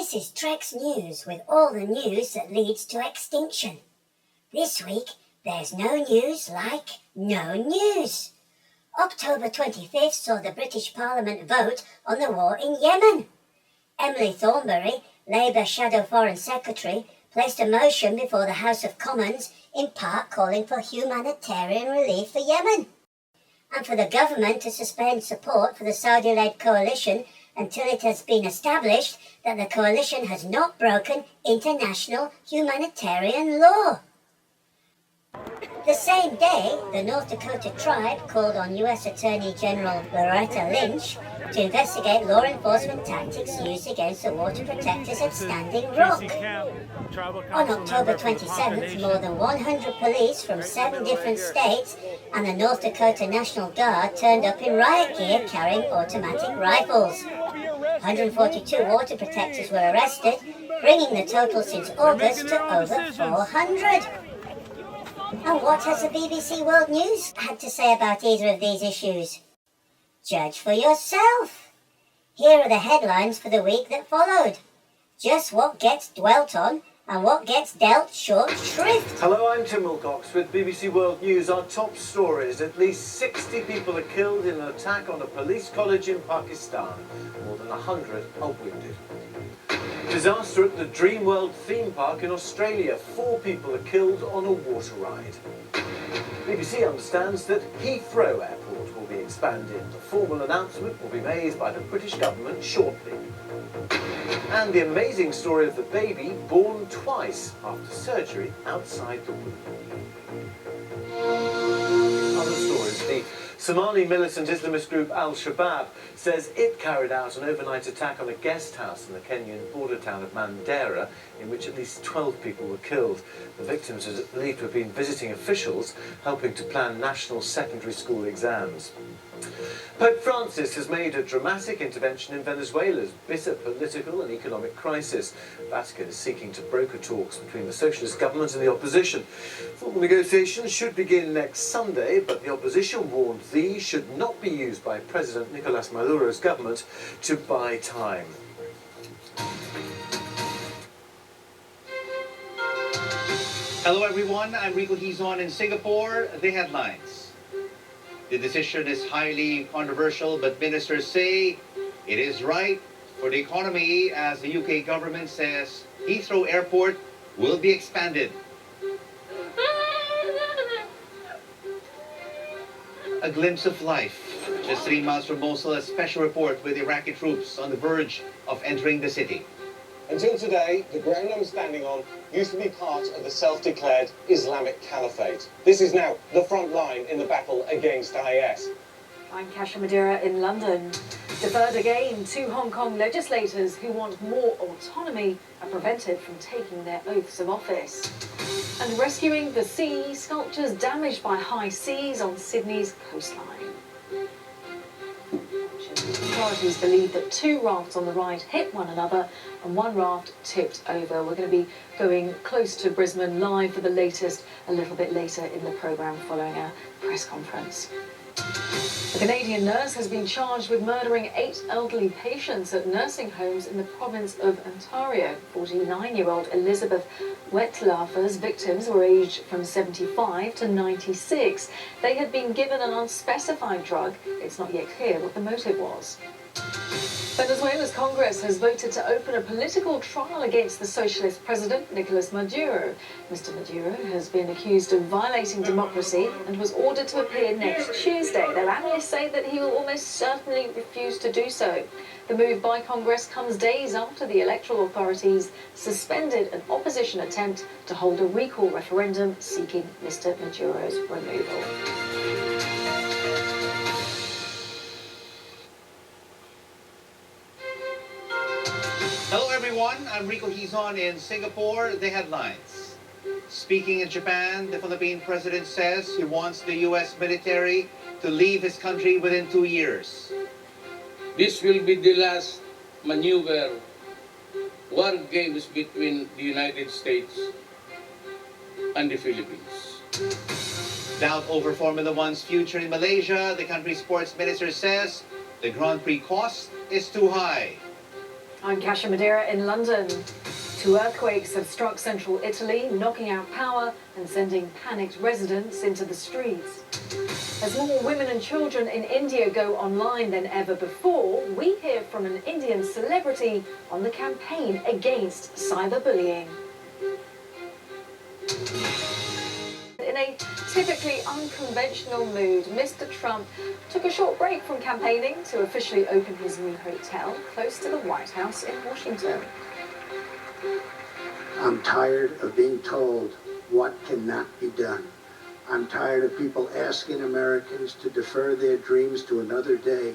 This is Trex News with all the news that leads to extinction. This week, there's no news like no news. October 25th saw the British Parliament vote on the war in Yemen. Emily Thornberry, Labour Shadow Foreign Secretary, placed a motion before the House of Commons, in part calling for humanitarian relief for Yemen, and for the government to suspend support for the Saudi-led coalition until it has been established that the coalition has not broken international humanitarian law. The same day, the North Dakota tribe called on U.S. Attorney General Loretta Lynch to investigate law enforcement tactics used against the water protectors at Standing Rock. On October 27th, more than 100 police from 7 different states and the North Dakota National Guard turned up in riot gear carrying automatic rifles. 142 water protectors were arrested, bringing the total since August to over 400. And what has the BBC World News had to say about either of these issues? Judge for yourself. Here are the headlines for the week that followed. Just what gets dwelt on and what gets dealt short shrift. Hello, I'm Tim Wilcox with BBC World News. Our top stories: at least 60 people are killed in an attack on a police college in Pakistan. More than 100 are wounded. Disaster at the Dreamworld theme park in Australia. 4 people are killed on a water ride. BBC understands that Heathrow Airport will be expanded. The formal announcement will be made by the British government shortly. And the amazing story of the baby born twice after surgery outside the womb. Other stories. The Somali militant Islamist group Al-Shabaab says it carried out an overnight attack on a guest house in the Kenyan border town of Mandera, in which at least 12 people were killed. The victims are believed to have been visiting officials helping to plan national secondary school exams. Pope Francis has made a dramatic intervention in Venezuela's bitter political and economic crisis. The Vatican is seeking to broker talks between the socialist government and the opposition. Formal negotiations should begin next Sunday, but the opposition warned these should not be used by President Nicolas Maduro's government to buy time. Hello everyone, I'm Rico Hizon in Singapore. The headlines. The decision is highly controversial, but ministers say it is right for the economy as the UK government says Heathrow Airport will be expanded. A glimpse of life. Just 3 miles from Mosul, a special report with Iraqi troops on the verge of entering the city. Until today, the ground I'm standing on used to be part of the self-declared Islamic Caliphate. This is now the front line in the battle against IS. I'm Kasia Madeira in London. Deferred again, 2 Hong Kong legislators who want more autonomy are prevented from taking their oaths of office. And rescuing the sea, sculptures damaged by high seas on Sydney's coastline. Authorities believe that 2 rafts on the ride hit one another and 1 raft tipped over. We're going to be going close to Brisbane live for the latest a little bit later in the programme following a press conference. A Canadian nurse has been charged with murdering 8 elderly patients at nursing homes in the province of Ontario. 49-year-old Elizabeth Wetlafer's victims were aged from 75 to 96. They had been given an unspecified drug. It's not yet clear what the motive was. Venezuela's Congress has voted to open a political trial against the socialist president, Nicolas Maduro. Mr. Maduro has been accused of violating democracy and was ordered to appear next Tuesday, though analysts say that he will almost certainly refuse to do so. The move by Congress comes days after the electoral authorities suspended an opposition attempt to hold a recall referendum seeking Mr. Maduro's removal. Hello everyone, I'm Rico Hizon in Singapore. The headlines. Speaking in Japan, the Philippine president says he wants the U.S. military to leave his country within 2 years. This will be the last maneuver, war games between the United States and the Philippines. Doubt over Formula One's future in Malaysia. The country's sports minister says the Grand Prix cost is too high. I'm Kasia Madeira in London. 2 earthquakes have struck central Italy, knocking out power and sending panicked residents into the streets. As more women and children in India go online than ever before, we hear from an Indian celebrity on the campaign against cyberbullying. In a typically unconventional mood, Mr. Trump took a short break from campaigning to officially open his new hotel close to the White House in Washington. I'm tired of being told what cannot be done. I'm tired of people asking Americans to defer their dreams to another day,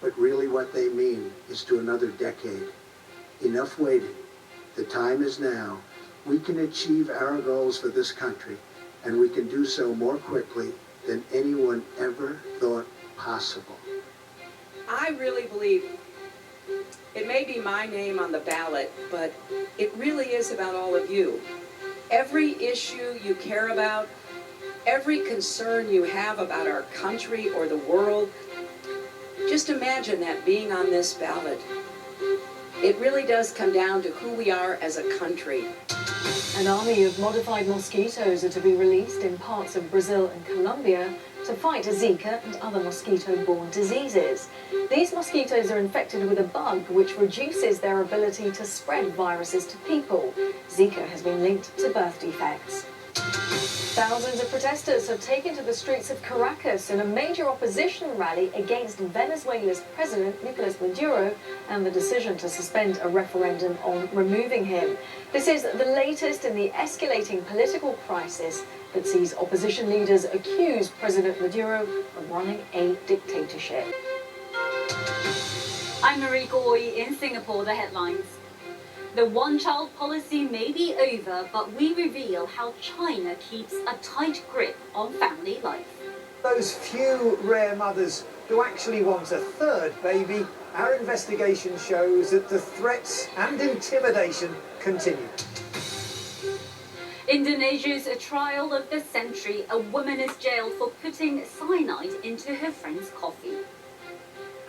but really what they mean is to another decade. Enough waiting. The time is now. We can achieve our goals for this country, and we can do so more quickly than anyone ever thought possible. I really believe it may be my name on the ballot, but it really is about all of you. Every issue you care about, every concern you have about our country or the world, just imagine that being on this ballot. It really does come down to who we are as a country. An army of modified mosquitoes are to be released in parts of Brazil and Colombia to fight Zika and other mosquito-borne diseases. These mosquitoes are infected with a bug which reduces their ability to spread viruses to people. Zika has been linked to birth defects. Thousands of protesters have taken to the streets of Caracas in a major opposition rally against Venezuela's President Nicolas Maduro and the decision to suspend a referendum on removing him. This is the latest in the escalating political crisis that sees opposition leaders accuse President Maduro of running a dictatorship. I'm Marie Goy in Singapore, the headlines. The one-child policy may be over, but we reveal how China keeps a tight grip on family life. Those few rare mothers who actually want a third baby, our investigation shows that the threats and intimidation continue. Indonesia's trial of the century. A woman is jailed for putting cyanide into her friend's coffee.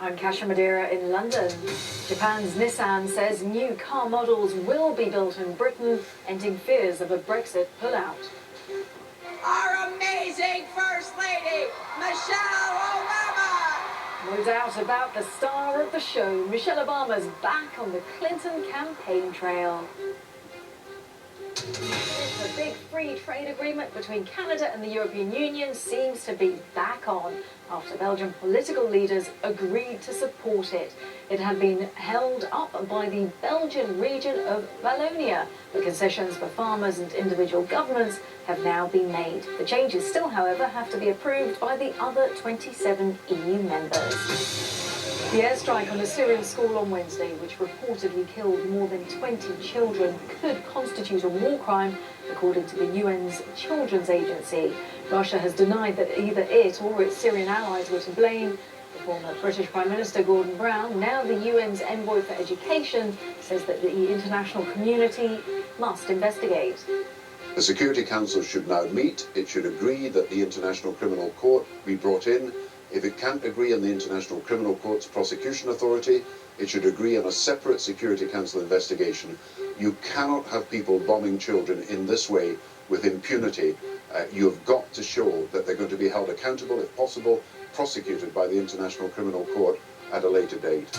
I'm Kasia Madeira in London. Japan's Nissan says new car models will be built in Britain, ending fears of a Brexit pullout. Our amazing First Lady, Michelle Obama! No doubt about the star of the show. Michelle Obama's back on the Clinton campaign trail. The big free trade agreement between Canada and the European Union seems to be back on after Belgian political leaders agreed to support it. It had been held up by the Belgian region of Wallonia. The concessions for farmers and individual governments have now been made. The changes still, however, have to be approved by the other 27 EU members. The airstrike on a Syrian school on Wednesday, which reportedly killed more than 20 children, could constitute a war crime, according to the UN's Children's Agency. Russia has denied that either it or its Syrian allies were to blame. The former British Prime Minister Gordon Brown, now the UN's envoy for education, says that the international community must investigate. The Security Council should now meet. It should agree that the International Criminal Court be brought in. If it can't agree on the International Criminal Court's prosecution authority, it should agree on a separate Security Council investigation. You cannot have people bombing children in this way with impunity. You have got to show that they're going to be held accountable, if possible, prosecuted by the International Criminal Court at a later date.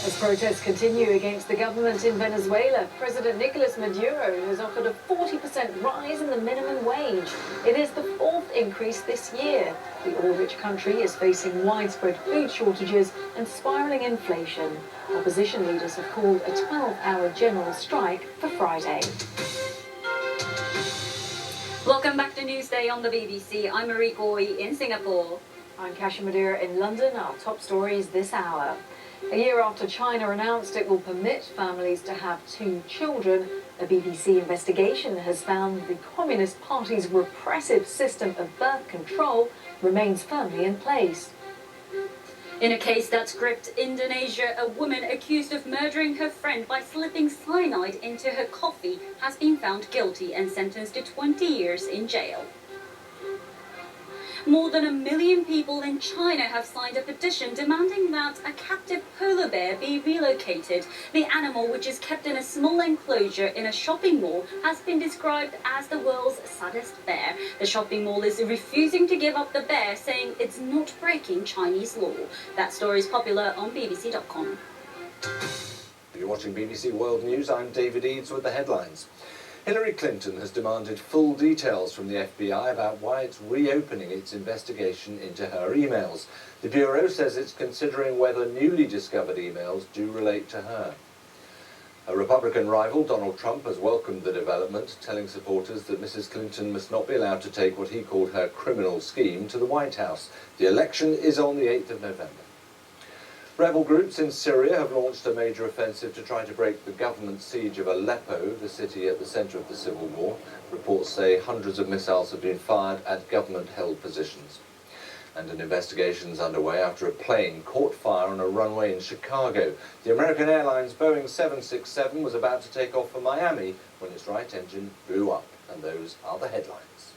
As protests continue against the government in Venezuela, President Nicolas Maduro has offered a 40% rise in the minimum wage. It is the 4th increase this year. The oil-rich country is facing widespread food shortages and spiralling inflation. Opposition leaders have called a 12-hour general strike for Friday. Welcome back to Newsday on the BBC. I'm Marie Goy in Singapore. I'm Kasia Madeira in London. Our top stories this hour. A year after China announced it will permit families to have 2 children, a BBC investigation has found the Communist Party's repressive system of birth control remains firmly in place. In a case that's gripped Indonesia, a woman accused of murdering her friend by slipping cyanide into her coffee has been found guilty and sentenced to 20 years in jail. More than 1 million people in China have signed a petition demanding that a captive polar bear be relocated. The animal, which is kept in a small enclosure in a shopping mall, has been described as the world's saddest bear. The shopping mall is refusing to give up the bear, saying it's not breaking Chinese law. That story is popular on bbc.com. You're watching BBC World News. I'm David Eads with the headlines. Hillary Clinton has demanded full details from the FBI about why it's reopening its investigation into her emails. The Bureau says it's considering whether newly discovered emails do relate to her. A Republican rival, Donald Trump, has welcomed the development, telling supporters that Mrs. Clinton must not be allowed to take what he called her criminal scheme to the White House. The election is on the 8th of November. Rebel groups in Syria have launched a major offensive to try to break the government siege of Aleppo, the city at the centre of the civil war. Reports say hundreds of missiles have been fired at government-held positions. And an investigation is underway after a plane caught fire on a runway in Chicago. The American Airlines Boeing 767 was about to take off for Miami when its right engine blew up. And those are the headlines.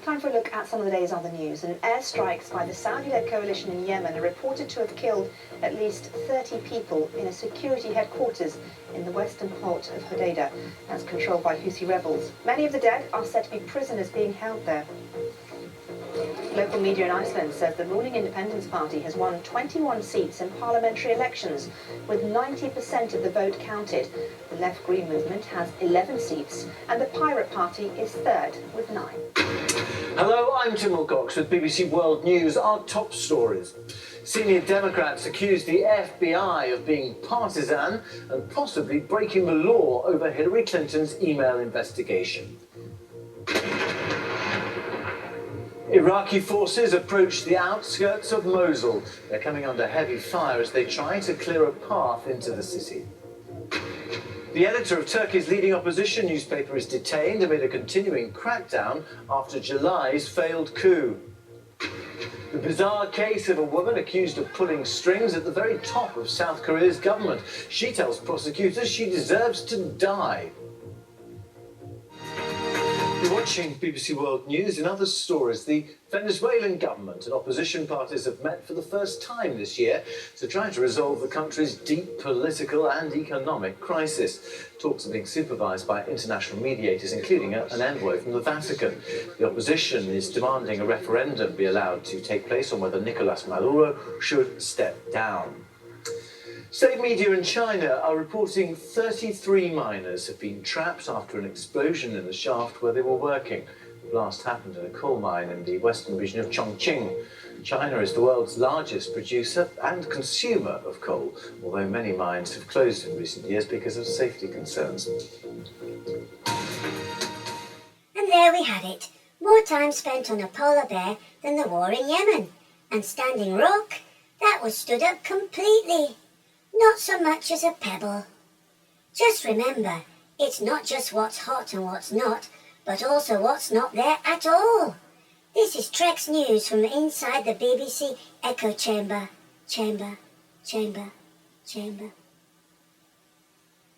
Time for a look at some of the day's other news. And airstrikes by the Saudi-led coalition in Yemen are reported to have killed at least 30 people in a security headquarters in the western port of Hodeidah, that's controlled by Houthi rebels. Many of the dead are said to be prisoners being held there. Local media in Iceland says the ruling Independence Party has won 21 seats in parliamentary elections, with 90% of the vote counted. The Left Green movement has 11 seats, and the Pirate Party is third with 9. Hello, I'm Tim Wilcox with BBC World News. Our top stories. Senior Democrats accuse the FBI of being partisan and possibly breaking the law over Hillary Clinton's email investigation. Iraqi forces approach the outskirts of Mosul. They're coming under heavy fire as they try to clear a path into the city. The editor of Turkey's leading opposition newspaper is detained amid a continuing crackdown after July's failed coup. The bizarre case of a woman accused of pulling strings at the very top of South Korea's government. She tells prosecutors she deserves to die. You're watching BBC World News. In other stories, the Venezuelan government and opposition parties have met for the first time this year to try to resolve the country's deep political and economic crisis. Talks are being supervised by international mediators, including an envoy from the Vatican. The opposition is demanding a referendum be allowed to take place on whether Nicolas Maduro should step down. State media in China are reporting 33 miners have been trapped after an explosion in the shaft where they were working. The blast happened in a coal mine in the western region of Chongqing. China is the world's largest producer and consumer of coal, although many mines have closed in recent years because of safety concerns. And there we have it. More time spent on a polar bear than the war in Yemen. And Standing Rock, that was stood up completely. Not so much as a pebble. Just remember, it's not just what's hot and what's not, but also what's not there at all. This is Trex News from inside the BBC Echo Chamber. Chamber.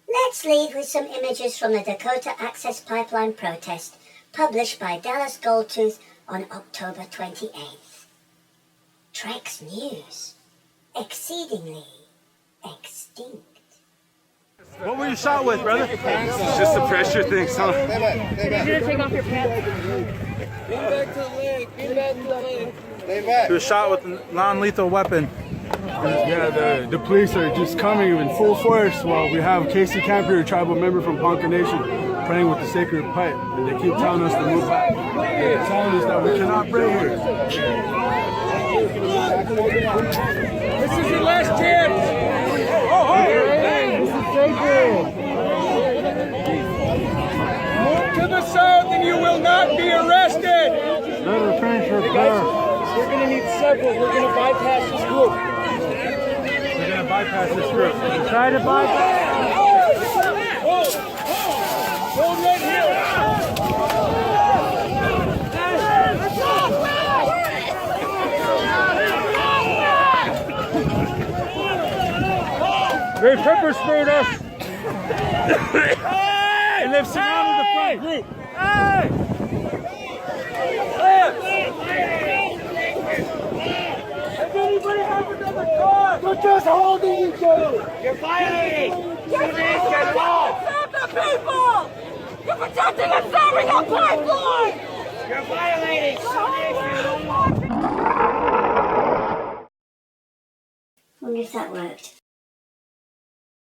Let's leave with some images from the Dakota Access Pipeline protest, published by Dallas Goldtooth on October 28th. Trex News. Exceedingly extinct. What were you shot with, brother? It's just the pressure thing, son. You're gonna take off your pants. Get back to the lake. Get back to the lake. Stay back. He was shot with a non-lethal weapon. Yeah, the police are just coming in full force while we have Casey Camper, a tribal member from Ponca Nation, praying with the sacred pipe. And they keep telling us to move back. They're telling us that we cannot pray here. This is your last chance. This is sacred. Move to the south and you will not be arrested. Let her finish her prayer. We're going to need several. We're going to bypass this group. We're going to bypass this group. Try to bypass. Hold right here. They pepper sprayed us. And they've surrounded the front group. Hey! anybody have another car? We're just holding each other. You're violating sedition law. Stop the people! You're protecting a serving of pipeline! You're violating sedition law. Wonder if that worked.